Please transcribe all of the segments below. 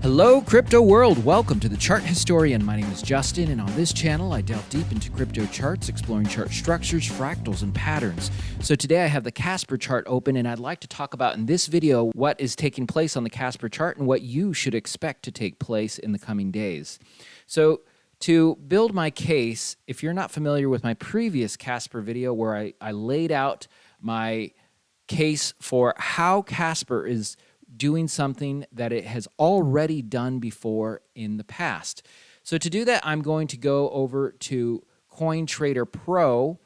Hello, crypto world. Welcome to the Chart Historian. My name is Justin, and on this channel, I delve deep into crypto charts, exploring chart structures, fractals, and patterns. So today I have the Casper chart open, and I'd like to talk about in this video what is taking place on the Casper chart and what you should expect to take place in the coming days. So to build my case, if you're not familiar with my previous Casper video where I laid out my case for how Casper is doing something that it has already done before in the past. So to do that, I'm going to go over to CoinTrader Pro,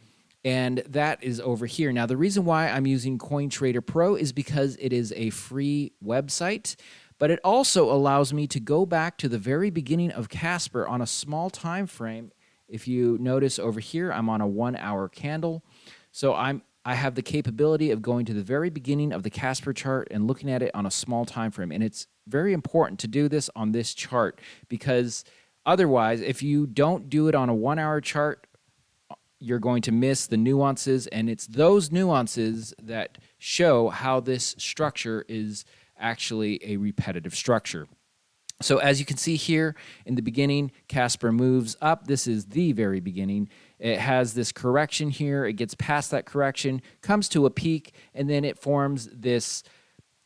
and that is over here. Now, the reason why I'm using CoinTrader Pro is because it is a free website, but it also allows me to go back to the very beginning of Casper on a small time frame. If you notice over here, I'm on a 1-hour candle. So I have the capability of going to the very beginning of the Casper chart and looking at it on a small time frame. And it's very important to do this on this chart because otherwise, if you don't do it on a 1-hour chart, you're going to miss the nuances, and it's those nuances that show how this structure is actually a repetitive structure. So as you can see here in the beginning, Casper moves up. This is the very beginning. It has this correction here. It gets past that correction, comes to a peak, and then it forms this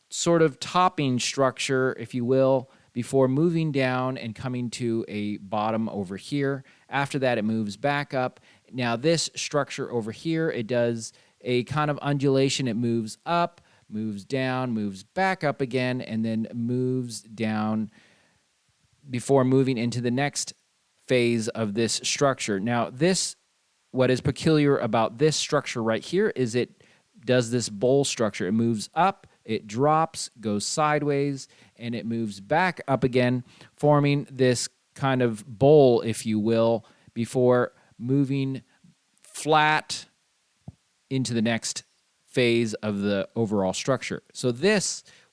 sort of topping structure, if you will, before moving down and coming to a bottom over here. After that, it moves back up. Now this structure over here, it does a kind of undulation. It moves up, moves down, moves back up again, and then moves down before moving into the next phase of this structure. Now, what is peculiar about this structure right here is it does this bowl structure. It moves up, it drops, goes sideways, and it moves back up again, forming this kind of bowl, if you will, before moving flat into the next phase of the overall structure. So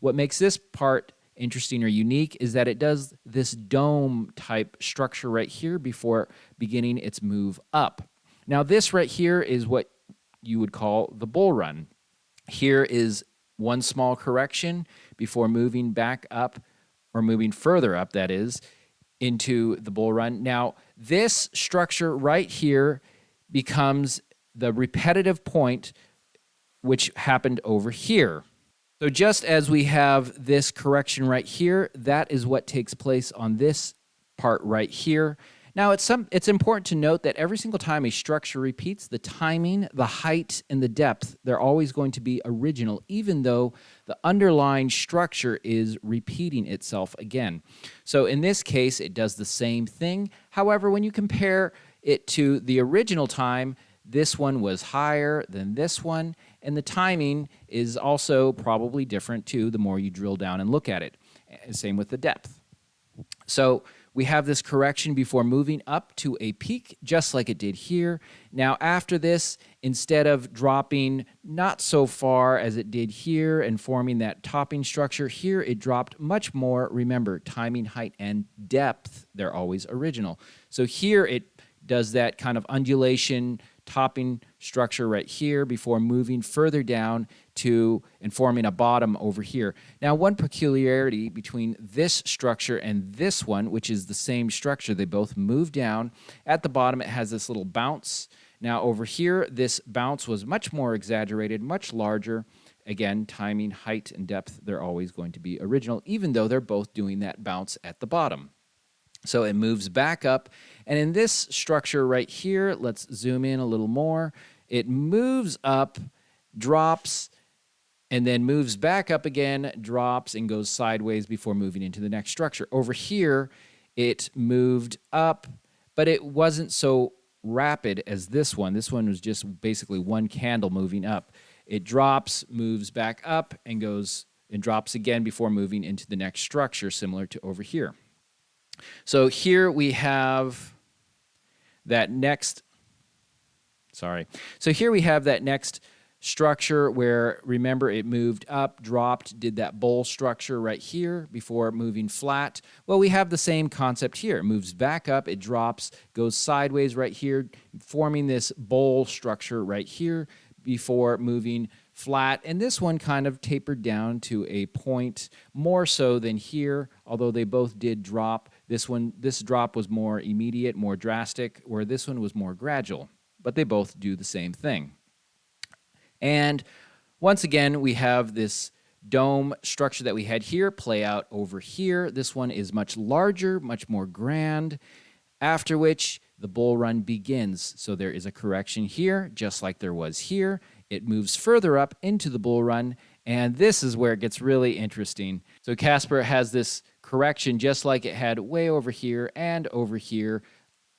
what makes this part interesting or unique is that it does this dome type structure right here before beginning its move up. Now this right here is what you would call the bull run. Here is one small correction before moving back up, or moving further up, that is, into the bull run. Now this structure right here becomes the repetitive point which happened over here. So just as we have this correction right here, that is what takes place on this part right here. Now, it's important to note that every single time a structure repeats, the timing, the height, and the depth, they're always going to be original, even though the underlying structure is repeating itself again. So in this case, it does the same thing. However, when you compare it to the original time, this one was higher than this one, and the timing is also probably different too the more you drill down and look at it. Same with the depth. So we have this correction before moving up to a peak, just like it did here. Now after this, instead of dropping not so far as it did here and forming that topping structure, here it dropped much more. Remember, timing, height, and depth, they're always original. So here it does that kind of undulation topping structure right here before moving further down and forming a bottom over here. Now, one peculiarity between this structure and this one, which is the same structure, they both move down. At the bottom, it has this little bounce. Now, over here, this bounce was much more exaggerated, much larger. Again, timing, height, and depth, they're always going to be original, even though they're both doing that bounce at the bottom. So it moves back up, and in this structure right here, let's zoom in a little more. It moves up, drops, and then moves back up again, drops, and goes sideways before moving into the next structure. Over here, it moved up, but it wasn't so rapid as this one. This one was just basically one candle moving up. It drops, moves back up, and goes and drops again before moving into the next structure, similar to over here. So here we have that next, So here we have that next structure where, remember, it moved up, dropped, did that bowl structure right here before moving flat. Well, we have the same concept here. It moves back up, it drops, goes sideways right here, forming this bowl structure right here before moving flat, and this one kind of tapered down to a point more so than here, although they both did drop. This drop was more immediate, more drastic, where this one was more gradual, but they both do the same thing. And once again, we have this dome structure that we had here play out over here. This one is much larger, much more grand, after which the bull run begins. So there is a correction here, just like there was here. It moves further up into the bull run, and this is where it gets really interesting. So Casper has this correction just like it had way over here and over here,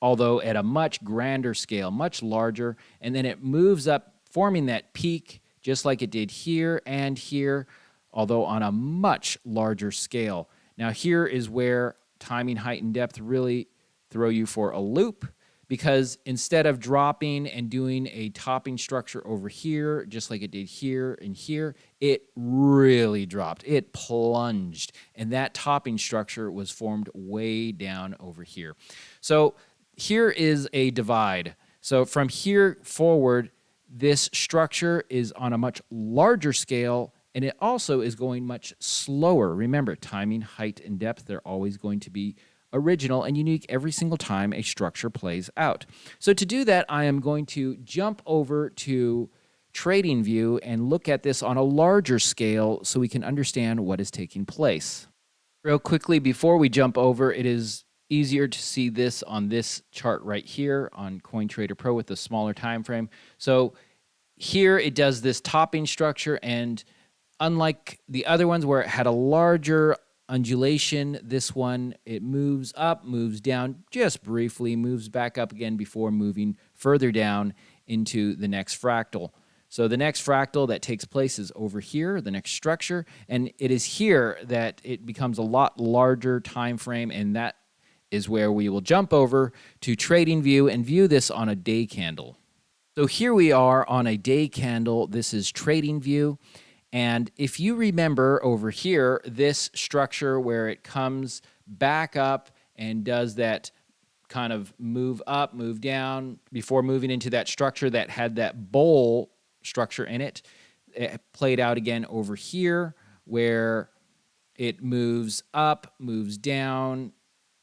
although at a much grander scale, much larger, and then it moves up, forming that peak just like it did here and here, although on a much larger scale. Now here is where timing, height, and depth really throw you for a loop, because instead of dropping and doing a topping structure over here, just like it did here and here, it really dropped. It plunged, and that topping structure was formed way down over here. So here is a divide. So from here forward, this structure is on a much larger scale, and it also is going much slower. Remember, timing, height, and depth, they're always going to be original and unique every single time a structure plays out. So to do that, I am going to jump over to TradingView and look at this on a larger scale so we can understand what is taking place. Real quickly, before we jump over, it is easier to see this on this chart right here on CoinTrader Pro with the smaller time frame. So here it does this topping structure, and unlike the other ones where it had a larger undulation, this one, it moves up, moves down just briefly, moves back up again before moving further down into the next fractal. So the next fractal that takes place is over here, the next structure, and it is here that it becomes a lot larger time frame, and that is where we will jump over to TradingView and view this on a day candle. So here we are on a day candle. This is TradingView. And if you remember over here, this structure where it comes back up and does that kind of move up, move down before moving into that structure that had that bowl structure in it, it played out again over here where it moves up, moves down,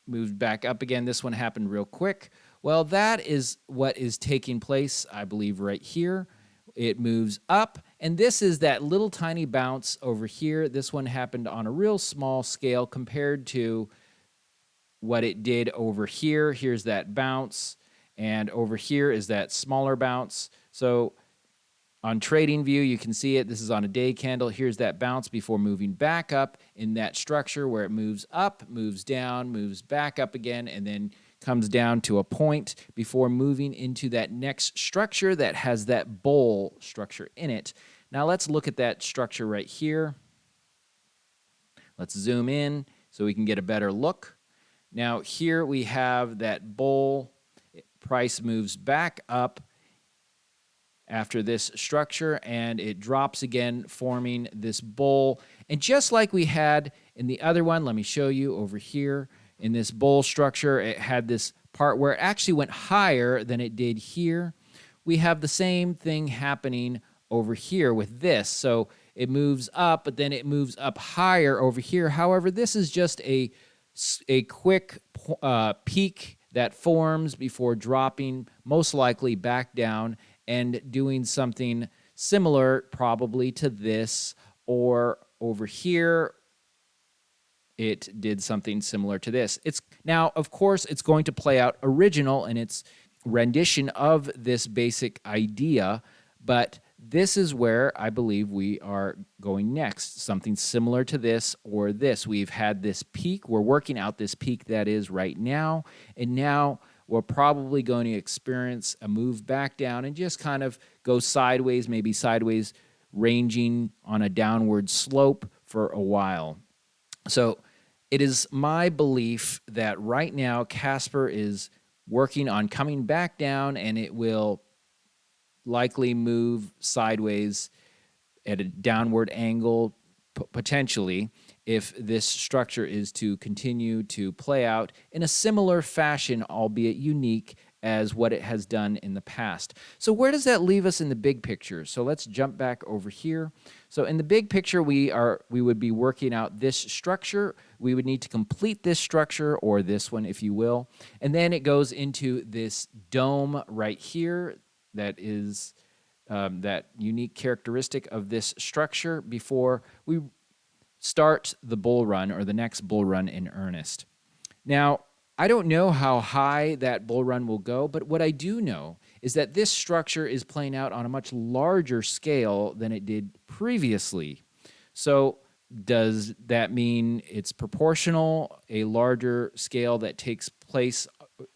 moves back up again. This one happened real quick. Well, that is what is taking place, I believe, right here. It moves up, and this is that little tiny bounce over here. This one happened on a real small scale compared to what it did over here. Here's that bounce, and over here is that smaller bounce. So on TradingView, you can see it. This is on a day candle. Here's that bounce before moving back up in that structure where it moves up, moves down, moves back up again, and then comes down to a point before moving into that next structure that has that bowl structure in it. Now let's look at that structure right here. Let's zoom in so we can get a better look. Now here we have that bowl. Price moves back up after this structure, and it drops again, forming this bowl. And just like we had in the other one, let me show you over here. In this bowl structure, it had this part where it actually went higher than it did here. We have the same thing happening over here with this. So it moves up, but then it moves up higher over here. However, this is just a quick peak that forms before dropping, most likely back down and doing something similar probably to this, or over here it did something similar to this. Now, of course, it's going to play out original in its rendition of this basic idea, but this is where I believe we are going next, something similar to this or this. We've had this peak. We're working out this peak that is right now, and now we're probably going to experience a move back down and just kind of go sideways, maybe sideways, ranging on a downward slope for a while. So it is my belief that right now Casper is working on coming back down, and it will likely move sideways at a downward angle, potentially, if this structure is to continue to play out in a similar fashion, albeit unique, as what it has done in the past. So where does that leave us in the big picture? So let's jump back over here. So in the big picture, we would be working out this structure. We would need to complete this structure, or this one, if you will. And then it goes into this dome right here that is that unique characteristic of this structure before we start the bull run, or the next bull run in earnest. Now, I don't know how high that bull run will go, but what I do know is that this structure is playing out on a much larger scale than it did previously. So does that mean it's proportional? A larger scale that takes place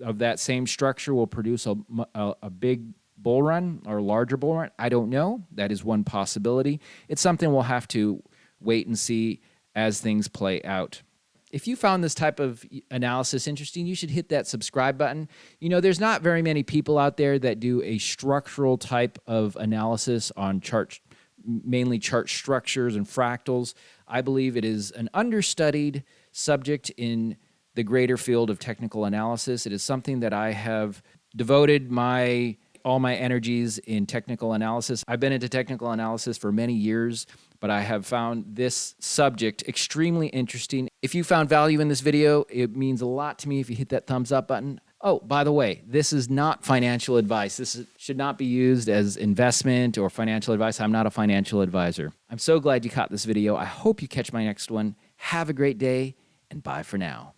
of that same structure will produce a big bull run, or a larger bull run? I don't know. That is one possibility. It's something we'll have to wait and see as things play out. If you found this type of analysis interesting, you should hit that subscribe button. You know, there's not very many people out there that do a structural type of analysis on mainly chart structures and fractals. I believe it is an understudied subject in the greater field of technical analysis. It is something that I have devoted all my energies in technical analysis. I've been into technical analysis for many years, but I have found this subject extremely interesting. If you found value in this video, it means a lot to me if you hit that thumbs up button. Oh, by the way, this is not financial advice. Should not be used as investment or financial advice. I'm not a financial advisor. I'm so glad you caught this video. I hope you catch my next one. Have a great day, and bye for now.